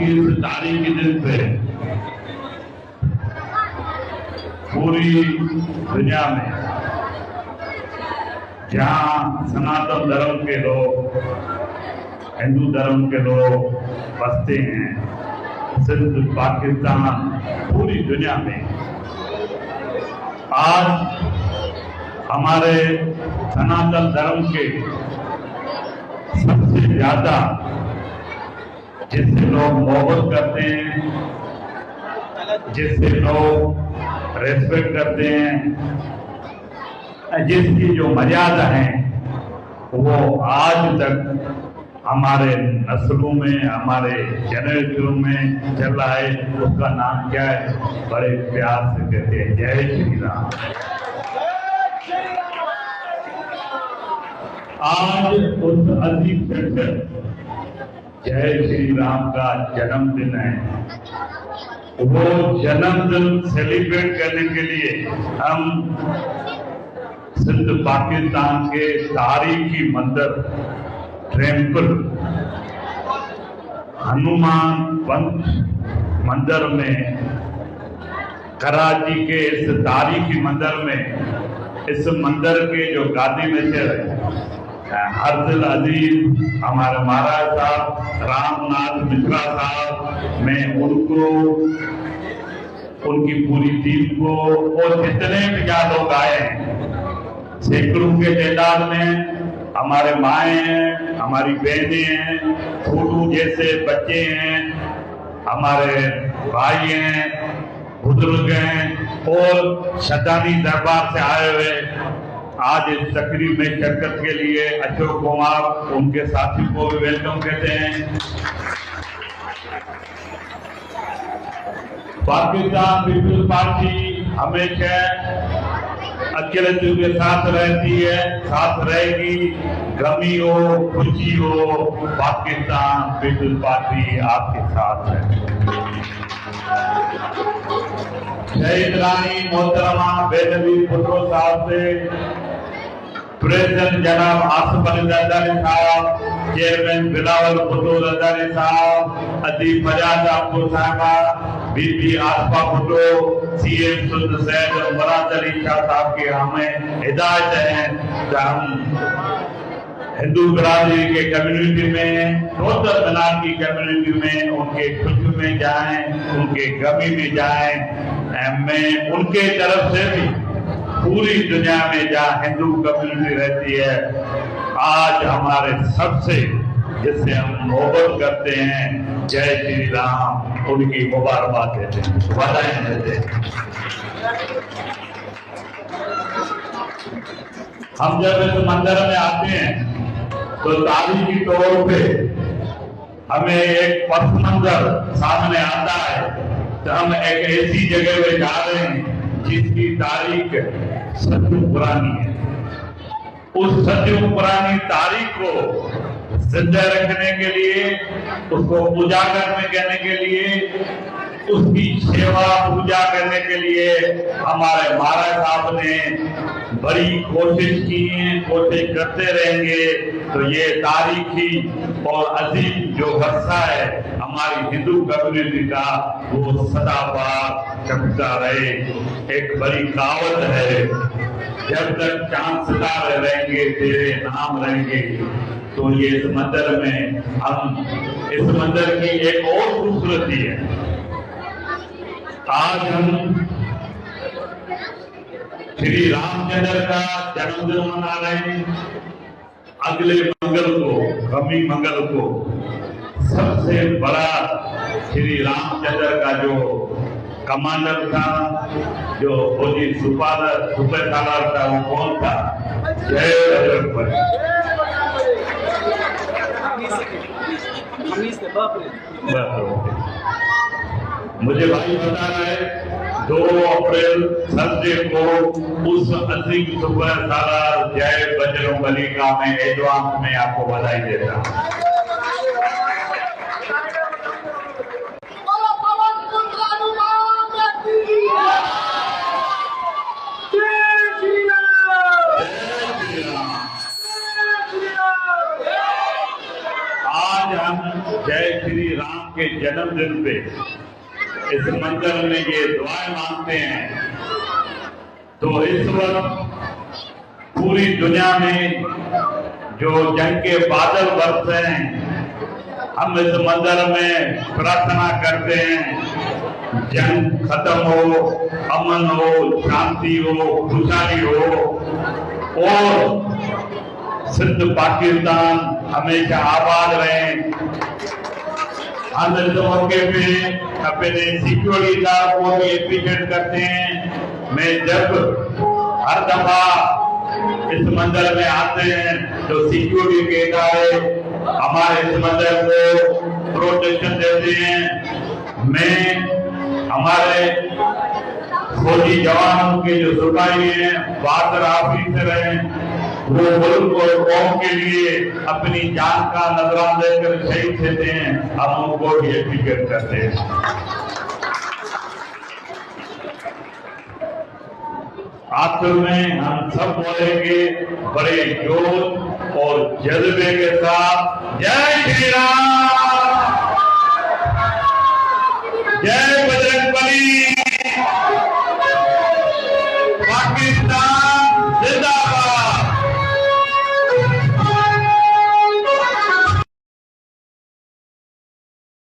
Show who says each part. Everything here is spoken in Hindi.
Speaker 1: इस तारीख के दिन पे पूरी दुनिया में जहां सनातन धर्म के लोग, हिंदू धर्म के लोग बसते हैं, सिंध, पाकिस्तान, पूरी दुनिया में आज हमारे सनातन धर्म के सबसे ज्यादा जिससे लोग मोहब्बत करते हैं, जिससे लोग रेस्पेक्ट करते हैं, जिसकी जो मर्यादा है वो आज तक हमारे नस्लों में, हमारे जनरेशनों में चल रहा है। उसका नाम क्या है? बड़े प्यार से कहते हैं जय श्री राम। आज उस अजीब सेक्टर जय श्री राम का जन्मदिन है। वो जन्मदिन सेलिब्रेट करने के लिए हम सिंध पाकिस्तान के तारीखी मंदिर टेम्पल हनुमान पंथ मंदिर में, कराची के इस तारीखी मंदिर में, इस मंदिर के जो गादी में से अर्जुल अजीज हमारे महाराज साहब रामनाथ मिश्रा साहब, मैं उनको, उनकी पूरी टीम को और जितने भी लोग आए हैं, सैकड़ों के तादाद में, हमारे माएँ हैं, हमारी बहनें हैं, छोटू जैसे बच्चे हैं, हमारे भाई हैं, बुजुर्ग हैं और शतानी दरबार से आए हुए आज इस तकरीब में शिरकत के लिए अशोक कुमार, उनके साथी को भी वेलकम कहते हैं। पाकिस्तान पीपल्स पार्टी हमेशा अकेले के साथ रहती है, साथ रहेगी। गमी हो, खुशी हो, पाकिस्तान पीपल्स पार्टी आपके साथ है। शहीद रानी मोहतरमा बेनवी भुट्टो साहब से प्रेसिडेंट जनाब आसिफ अली जरदारी साहब, चेयरमैन बिलावल भुट्टो जरदारी साहब, अदीब फजाद आपको साहबा, बीबी आसफा भुट्टो, सीएम सुल्द सैद और मुराद अली शाह साहब की हमें हिदायत है कि हम हिंदू बिरादरी के कम्युनिटी में, टोटल मीनार की कम्युनिटी में उनके खुशी में जाएं, उनके गमी में जाएं। मैं उनके तरफ से भी पूरी दुनिया में जहाँ हिंदू कम्युनिटी रहती है, आज हमारे सबसे जिससे हम मोहब्बत करते हैं, जय श्री राम, उनकी मुबारकबाद देते हैं, बधाई देते हैं। हम जब इस मंदिर में आते हैं तो तारीखी तौर पे हमें एक पथ मंजर सामने आता है तो हम एक ऐसी जगह पे जा रहे हैं जिसकी तारीख सदियों पुरानी है। उस सदियों पुरानी तारीख को जिंदा रखने के लिए, उसको उजागर में करने के लिए, उसकी सेवा पूजा करने के लिए हमारे महाराज साहब ने बड़ी कोशिश की है, कोशिश करते रहेंगे तो ये तारीखी और अजीम जो वर्षा है हमारी हिंदू कम्युनिटी का वो सदाबहार चमकता रहे। एक बड़ी कहावत है, जब तक चांद सितारे रहेंगे तेरे नाम रहेंगे। तो ये इस मंदिर में इस मंदिर की एक और खूबसूरती है। आज हम श्री रामचंद्र का जन्मदिन मना रहे हैं। अगले मंगल को, कमिंग मंगल को सबसे बड़ा श्री रामचंद्र का जो कमांडर था, जो फौजी सुपरस्टार था, वो कौन था? जय बजरंगबली। मुझे भाई बता रहा है 2 अप्रैल थर्सडे को उस अजीम सुपरस्टार जय बजरंगबली का मैं एडवांस में आपको बधाई देता हूं। आज हम जय श्री राम के जन्मदिन पे इस मंदिर में ये दुआएं मांगते हैं। तो इस वक्त पूरी दुनिया में जो जंग के बादल बरसे हैं, हम इस मंदिर में प्रार्थना करते हैं जंग खत्म हो, अमन हो, शांति हो, खुशहाली हो और सिंध पाकिस्तान हमेशा आबाद रहे। हम इस मौके पे अपने सिक्योरिटी गार्ड को भी एप्रिशिएट करते हैं। मैं जब हर दफा इस मंदिर में आते हैं तो सिक्योरिटी के इदारे हमारे इस मंदिर को प्रोटेक्शन देते हैं। मैं हमारे फौजी जवानों के जो सिपाही हैं, बहादुर ऑफिसर हैं, वो मुल्क और कौम के लिए अपनी जान का नजराना देकर शहीद देते हैं। हम उनको भी एप्रिशिएट करते हैं। आखिर में हम सब बोलेंगे बड़े जोश और जज्बे के साथ, जय श्री राम, जय